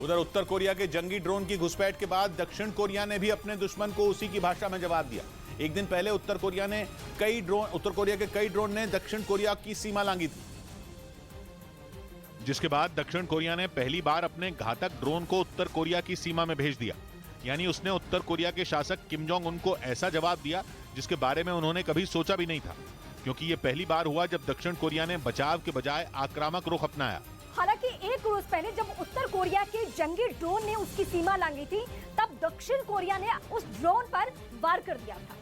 उधर उत्तर कोरिया के जंगी ड्रोन की घुसपैठ के बाद दक्षिण कोरिया ने भी अपने दुश्मन को उसी की भाषा में जवाब दिया। एक दिन पहले उत्तर कोरिया के कई ड्रोन ने दक्षिण कोरिया की सीमा लांघी थी, जिसके बाद दक्षिण कोरिया ने पहली बार अपने घातक ड्रोन को उत्तर कोरिया की सीमा में भेज दिया। यानी उसने उत्तर कोरिया के शासक किम जोंग उन को ऐसा जवाब दिया जिसके बारे में उन्होंने कभी सोचा भी नहीं था, क्योंकि यह पहली बार हुआ जब दक्षिण कोरिया ने बचाव के बजाय आक्रामक रुख अपनाया। हालांकि एक रोज पहले जब उत्तर कोरिया के जंगी ड्रोन ने उसकी सीमा लांघी थी, तब दक्षिण कोरिया ने उस ड्रोन पर वार कर दिया था।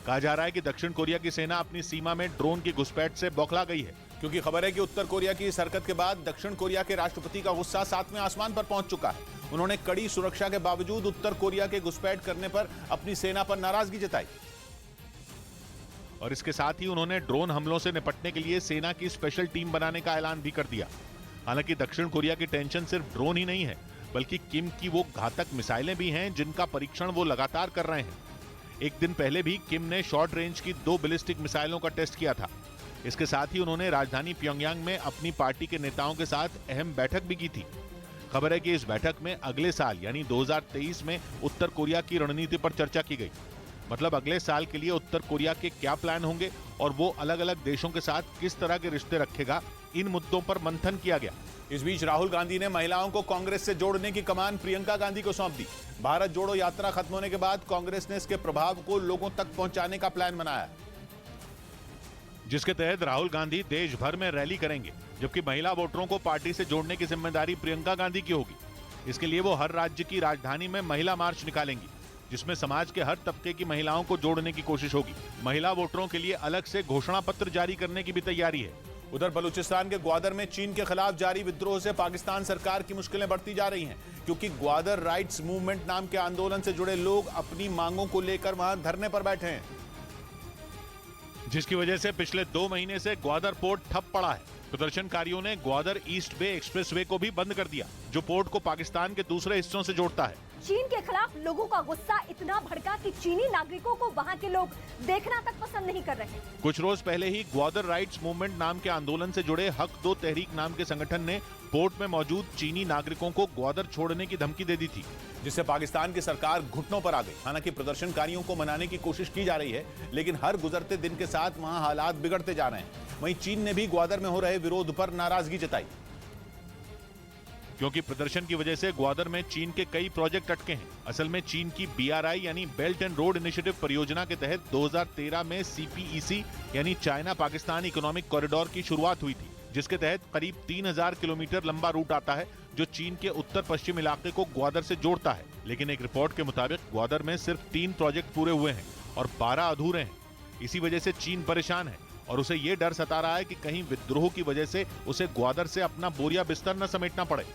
कहा जा रहा है कि दक्षिण कोरिया की सेना अपनी सीमा में ड्रोन की घुसपैठ से बौखला गई है, क्योंकि खबर है कि उत्तर कोरिया की इस हरकत के बाद दक्षिण कोरिया के राष्ट्रपति का गुस्सा 7वें आसमान पर पहुंच चुका है। उन्होंने कड़ी सुरक्षा के बावजूद उत्तर कोरिया के घुसपैठ करने पर अपनी सेना पर नाराजगी जताई और इसके साथ ही उन्होंने ड्रोन हमलों से निपटने के लिए सेना की स्पेशल टीम बनाने का ऐलान भी कर दिया। हालांकि दक्षिण कोरिया की टेंशन सिर्फ ड्रोन ही नहीं है, बल्कि किम की वो घातक मिसाइलें भी हैं जिनका परीक्षण वो लगातार कर रहे हैं। एक दिन पहले भी किम ने शॉर्ट रेंज की 2 बैलिस्टिक मिसाइलों का टेस्ट किया था। इसके साथ ही उन्होंने राजधानी प्योंगयांग में अपनी पार्टी के नेताओं के साथ अहम बैठक भी की थी। खबर है कि इस बैठक में अगले साल यानी 2023 में उत्तर कोरिया की रणनीति पर चर्चा की गई। मतलब अगले साल के लिए उत्तर कोरिया के क्या प्लान होंगे और वो अलग अलग देशों के साथ किस तरह के रिश्ते रखेगा, इन मुद्दों पर मंथन किया गया। इस बीच राहुल गांधी ने महिलाओं को कांग्रेस से जोड़ने की कमान प्रियंका गांधी को सौंप दी। भारत जोड़ो यात्रा खत्म होने के बाद कांग्रेस ने इसके प्रभाव को लोगों तक पहुंचाने का प्लान बनाया, जिसके तहत राहुल गांधी देश भर में रैली करेंगे, जबकि महिला वोटरों को पार्टी से जोड़ने की जिम्मेदारी प्रियंका गांधी की होगी। इसके लिए वो हर राज्य की राजधानी में महिला मार्च निकालेंगी, जिसमें समाज के हर तबके की महिलाओं को जोड़ने की कोशिश होगी। महिला वोटरों के लिए अलग से घोषणा पत्र जारी करने की भी तैयारी है। उधर बलूचिस्तान के ग्वादर में चीन के खिलाफ जारी विद्रोह से पाकिस्तान सरकार की मुश्किलें बढ़ती जा रही हैं, क्योंकि ग्वादर राइट्स मूवमेंट नाम के आंदोलन से जुड़े लोग अपनी मांगों को लेकर वहां धरने पर बैठे हैं, जिसकी वजह से पिछले 2 महीने से ग्वादर पोर्ट ठप पड़ा है। प्रदर्शनकारियों ने ग्वादर ईस्ट बे एक्सप्रेसवे को भी बंद कर दिया, जो पोर्ट को पाकिस्तान के दूसरे हिस्सों से जोड़ता है। चीन के खिलाफ लोगों का गुस्सा इतना भड़का कि चीनी नागरिकों को वहां के लोग देखना तक पसंद नहीं कर रहे। कुछ रोज पहले ही ग्वादर राइट्स मूवमेंट नाम के आंदोलन से जुड़े हक दो तहरीक नाम के संगठन ने पोर्ट में मौजूद चीनी नागरिकों को ग्वादर छोड़ने की धमकी दे दी थी, जिससे पाकिस्तान की सरकार घुटनों पर आ गई। हालांकि प्रदर्शनकारियों को मनाने की कोशिश की जा रही है, लेकिन हर गुजरते दिन के साथ वहां हालात बिगड़ते जा रहे हैं। वहीं चीन ने भी ग्वादर में हो रहे विरोध पर नाराजगी जताई, क्योंकि प्रदर्शन की वजह से ग्वादर में चीन के कई प्रोजेक्ट अटके हैं। असल में चीन की BRI यानी बेल्ट एंड रोड इनिशिएटिव परियोजना के तहत 2013 में CPEC यानी चाइना पाकिस्तान इकोनॉमिक कॉरिडोर की शुरुआत हुई थी, जिसके तहत करीब 3000 किलोमीटर लंबा रूट आता है, जो चीन के उत्तर पश्चिम इलाके को ग्वादर से जोड़ता है। लेकिन एक रिपोर्ट के मुताबिक ग्वादर में सिर्फ 3 प्रोजेक्ट पूरे हुए हैं और 12 अधूरे हैं। इसी वजह से चीन परेशान है और उसे ये डर सता रहा है कि कहीं विद्रोह की वजह से उसे ग्वादर से अपना बोरिया बिस्तर न समेटना पड़े।